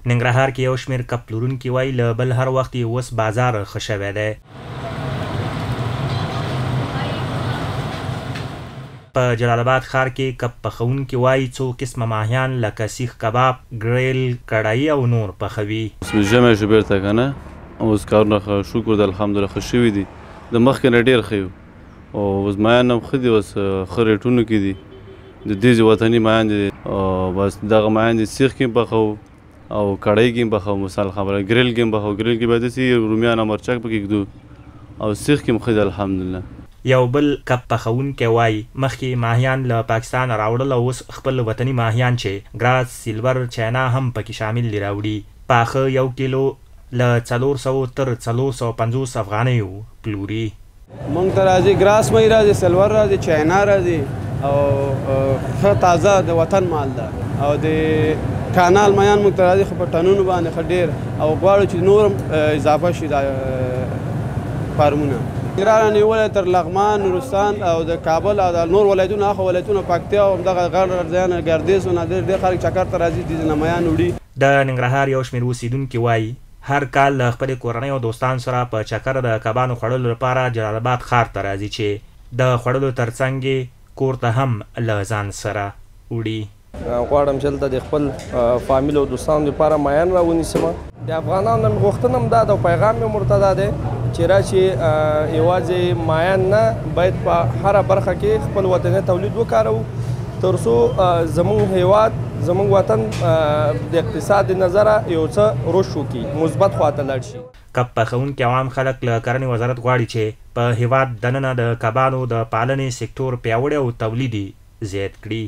ننګرهار کې یو شمېر کب پلورونکي وایي له بل هر وخت یې اوس بازار ښه شوی دی. په جلال آباد ښار کې کب پخونکي وایي څو قسمه ماهیان لکه سیخ کباب، ګریل، کړایي او نور پخوي. ژمی شو بیرته که نه، اوس کارونه شکر د الحمدلله ښه شوي دي، د مخکې نه ډېر ښه یو او اوس مایان هم ښه دي، اوس ښه ریټونو کې دي، د دې وطني مایان دي او بس دغه مایان دي سیخ کې هم پخوو او کړایي کې هم پخوو. مثال خبره ګریل کې هم پخوو، ګریل کې باید داسې رومیان او مرچک پکې ږدو او سیخ کې هم ښه دي الحمدلله. یو بل کب پخونکی وایي مخکې ماهیان له پاکستان راوړل او اوس خپل وطني ماهیان چې ګراس، سیلور، چاینا هم پکې شامل دي راوړي. پاخه یو کیلو له 400 تر 450 افغانیو پلوري. مونږ ته راځي ګراس مې راځي، سیلور راځي، چاینا راځي او ښه تازه د وطن مال ده او د کانال میان مونږ ته راځي خو په ټنونو باندې ښه ډېر او غواړو چې نور اضافه شي دا فارمونه. ننګرهار نیولې تر لغمان، نورستان او د کابل او د نور ولایتونو هغه ولایتونو پکتیا او همدغه غر ځایونه ګردیز او ډېر خلک چکر ته راځي د نمایان وړي. د ننګرهار یو شمېر اوسېدونکي وایي هر کال له خپلې کورنۍ او دوستانو سره په چکر د کبانو خوړلو لپاره جلال آباد ښار ته راځي چې د خوړلو ترڅنګ یې کور ته هم له ځان سره وړي. غواړم چې دلته د خپل فامیل او دوستانو لپاره مایان راونیسم. د افغانانو غوښتنه هم دا ده او پیغام یې ورته دا دی چې راشي یوازې مایان نه باید په هره برخه کې خپل وطني تولید وکاروو تر څو زموږ هیواد زموږ وطن د اقتصاد نظره یو څه رشد وکړي، مثبت خواته لاړ شي. کب پخونکي عوام خلک له کرنې وزارت غواړي چې په هیواد دننه د کبانو د پالنې سکتور پیاوړی او تولیدي زیات کړي.